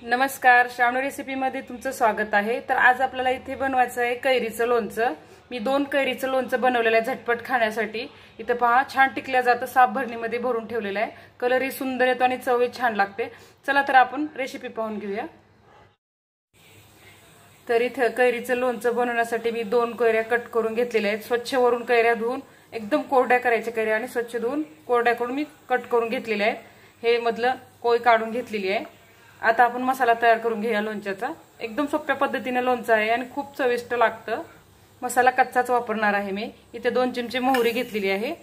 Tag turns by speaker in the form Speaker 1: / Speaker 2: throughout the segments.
Speaker 1: नमस्कार, श्रावणी रेसिपीमध्ये तुमचं स्वागत आहे। तर आज आपल्याला इथे बनवायचं आहे कैरीचं लोणचं। मी 2 कैरीचं लोणचं बनवलेलं आहे झटपट खाण्यासाठी। इथे पहा छान टिकल्या जातं, साफ भरणीमध्ये भरून ठेवलेलं आहे। कलरही सुंदर येतो आणि चवही छान लागते। चला तर आपण रेसिपी पाहून घेऊया। तर इथे कैरीचं लोणचं बनवण्यासाठी मी 2 कैऱ्या कट करून घेतलेल्या आहेत। स्वच्छ वरून कैऱ्या धुवून एकदम कोरड्या करायच्या कैऱ्या आणि स्वच्छ धुवून कोरड्या करून मी कट करून घेतलेल्या आहेत। हे मधलं कोय काढून घेतलेली आहे। आता आपण मसाला तयार करून घेऊया लोणच्याचा। एकदम सोप्या पद्धतीने लोणचं आहे आणि खूप चविष्ट लागतं। मसाला कच्चाच वापरणार आहे मी। इथे 2 चमचे मोहरी घेतलेली आहे,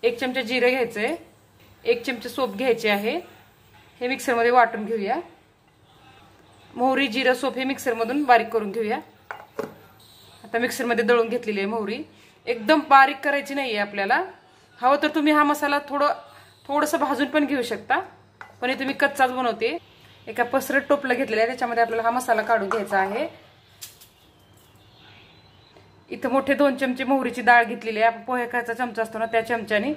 Speaker 1: 1 चमचा जिरे घ्यायचे, 1 चमचा सोप घ्यायचे आहे। हे मिक्सर मध्ये वाटून घेऊया। मोहरी जिरे सोप हे मिक्सर मधून बारीक करून घेऊया। आता मिक्सर मध्ये दळून घेतलेली आहे मोहरी। एकदम बारीक करायची नाहीये आपल्याला। हवं तर तुम्ही हा मसाला थोडंसं भाजून पण घेऊ शकता, पण इथे मी कच्चाच बनवते। एका पसरट टोपलं घेतलेलं आहे, त्याच्यामध्ये आपल्याला हा मसाला काढून घ्यायचा आहे। इथे मोठे 2 चमचे मोहरीची डाळ घेतलेली आहे। आपण पोहे खायचा चमचा असतो ना, त्या चमच्याने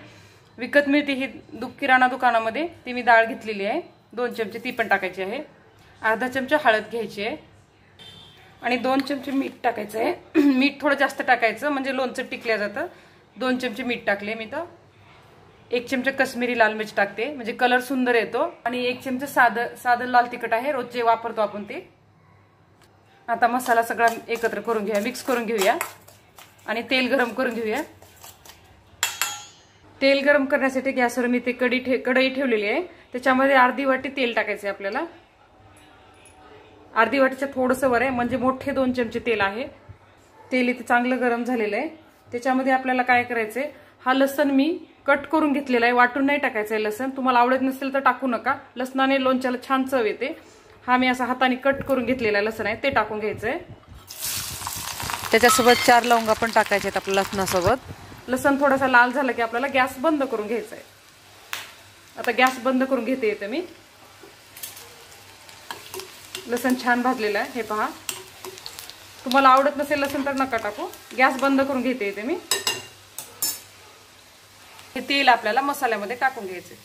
Speaker 1: विकत मिळते ही किराणा दुकानामध्ये, ती मी डाळ घेतलेली आहे 2 चमचे, ती पण टाकायची आहे। अर्धा चमचा हळद घ्यायची आहे आणि 2 चमचे मीठ टाकायचं आहे। मीठ थोडं जास्त टाकायचं म्हणजे लोणचं टिकल्या जातं। 2 चमचे मीठ टाकले मी। तर 1 चमचा कश्मीरी लाल मिर्च टाकते, म्हणजे कलर सुंदर येतो। आणि 1 चमचा साधं लाल तिखट आहे, रोजचे वापरतो आपण ते। आता मसाला सगळा एकत्र करून घेऊया, मिक्स करून घेऊया आणि तेल गरम करून घेऊया। तेल गरम करण्यासाठी गॅसवर मी ते कढई ठेवलेली आहे, त्याच्यामध्ये अर्धी वाटी तेल टाकायचे आपल्याला। अर्धी वाटीच्या थोडंसं वर आहे, म्हणजे मोठे 2 चमचे तेल आहे। तेल इथे चांगलं गरम झालेलं आहे। त्याच्यामध्ये आपल्याला काय करायचंय, हा लसण मी कट करून घेतलेला आहे, वाटून नाही टाकायचंय लसण। तुम्हाला आवडत नसेल तर टाकू नका, लसणाने लोणच्याला छान चव येते। हा मी असा हाताने कट करून घेतलेला लसण आहे, ते टाकून घ्यायचंय। त्याच्यासोबत 4 लवंगा पण टाकायचे आहेत आपल्या लसणासोबत। लसण थोडासा लाल झाला की आपल्याला गॅस बंद करून घ्यायचा आहे। आता गॅस बंद करून घेते इथे मी। लसण छान भाजलेलं आहे, हे पहा। तुम्हाला आवडत नसेल लसण तर नका टाकू। गॅस बंद करून घेते इथे मी। हे तेल आपल्याला मसाल्यामध्ये टाकून घ्यायचे।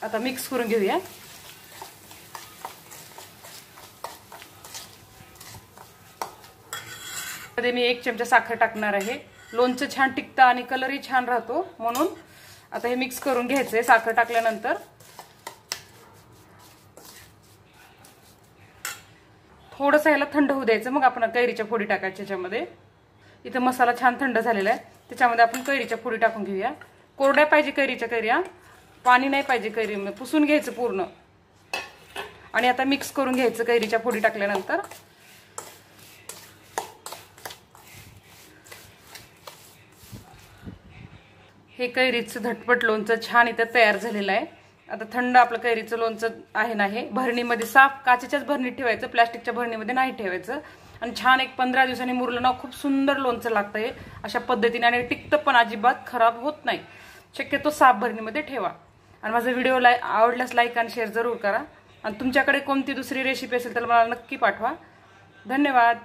Speaker 1: आता मिक्स करून घेऊया। मध्ये मी 1 चमचा साखर टाकणार आहे। लोणचं छान टिकतं आणि कलरही छान राहतो म्हणून। आता हे मिक्स करून घ्यायचंय। साखर टाकल्यानंतर थोडंसं ह्याला थंड होऊ द्यायचं, मग आपण कैरीच्या फोडी टाकायच्या त्याच्यामध्ये। इथे मसाला छान थंड झालेला आहे, त्याच्यामध्ये आपण कैरीच्या फोडी टाकून घेऊया। कोरड्या पाहिजे कैरीच्या कैऱ्या, पाणी नाही पाहिजे कैरीमध्ये, पुसून घ्यायचं पूर्ण। आणि आता मिक्स करून घ्यायचं कैरीच्या फोडी टाकल्यानंतर। हे कैरीचं झटपट लोणचं छान इथं तयार झालेलं आहे। आता थंड आपलं कैरीचं लोणचं आहे ना, हे भरणीमध्ये साफ काचेच्याच भरणीत ठेवायचं, प्लास्टिकच्या भरणीमध्ये नाही ठेवायचं। आणि छान एक 15 दिवसांनी मुरलं ना, खूप सुंदर लोणचं लागतं हे अशा पद्धतीने, आणि टिकतं पण, अजिबात खराब होत नाही। शक्यतो साफ भरणीमध्ये ठेवा। आणि माझा व्हिडिओ आवडल्यास लाईक आणि शेअर जरूर करा। आणि तुमच्याकडे कोणती दुसरी रेसिपी असेल तर मला नक्की पाठवा। धन्यवाद।